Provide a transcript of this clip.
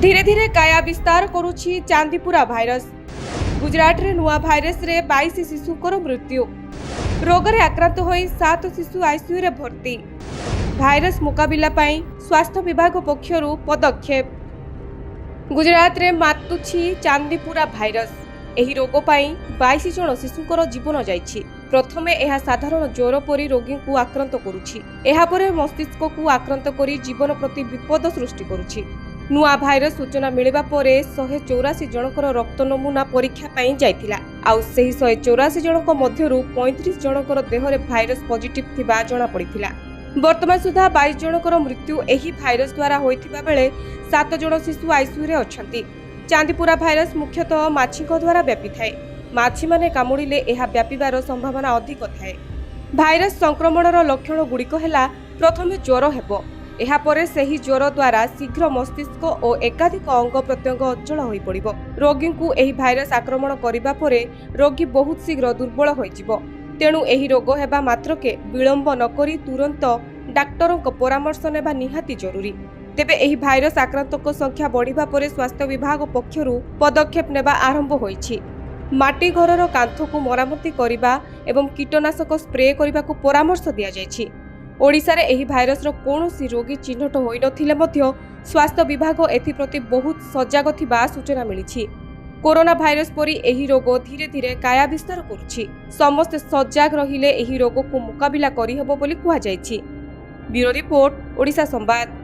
धीरे धीरे काया विस्तार करुछि चांदीपुरा भाइरस। गुजरात रे नुआ भाइरस रे 22 शिशुकर मृत्यु। रोग रे आक्रांत होई 7 शिशु आईसीयू रे भर्ती। भाइरस मुकाबिला पाई स्वास्थ्य विभाग पक्षरु पदक्षेप। गुजरात रे मातुछि चांदीपुरा भाइरस। एही रोग पाई 22 जन शिशुकर जीवन जाइछि। प्रथमे एहा साधारण ज्वर परी रोगी को आक्रांत करुछि। एहा परे मस्तिष्क को आक्रांत करी जीवन प्रति विपद सृष्टि करुछि। नुआ भाइरस सूचना मिलिबा परे 184 जनकर रक्त नमूना परीक्षा पाई जाइथिला। आउ सेही 184 जनक मध्यरु 35 जनकर देहरे भाइरस पॉजिटिव थिबा जणा पड़िथिला। वर्तमान सुधा 22 जनकर मृत्यु एही भाइरस द्वारा होइथिबा बेले 7 जन शिशु आईसीयू रे अछंती। चांदीपुरा भाइरस मुख्यतः माछीक द्वारा व्यापी थाए। माछी माने कामुड़िले एहा व्यापीबार संभावना अधिक थाए। भाइरस संक्रमणर लक्षण गुड़िक हेला प्रथमे ज्वर हेबो। एहा परे सेही ज्वर द्वारा शीघ्र मस्तिष्क और एकाधिक अंग प्रत्यंग अचल होई पड़िबो। रोगी को एही भाइरस आक्रमण करिबा परे रोगी बहुत शीघ्र दुर्बल होई जिवो। तेणु एही रोग हेबा मात्रके विलंब नकरी तुरंत डाक्टरक परामर्श नेबा निहाती जरूरी। तेबे एही भाइरस आक्रांतक संख्या बढ़िबा परे स्वास्थ्य विभाग पक्षरु पदक्षेप नेबा आरंभ होईछि। माटी घरर कांथ को मरामती करिबा एवं कीटनाशक स्प्रे करिबा को परामर्श दिया जायछि। ओडिसा रे एही भाइरस रो कोनोसी रोगी चिन्हट होई नथिले मध्य स्वास्थ्य विभाग एथिप्रति बहुत सजग थिबा सूचना मिलिछि। कोरोना भाइरस परी एही रोग धीरे धीरे काया विस्तार करुछि। समस्त सजग रहिले एही रोग को मुकाबिला करि हेबो बोली कुहा जायछि। ब्यूरो रिपोर्ट, ओडिशा संवाद।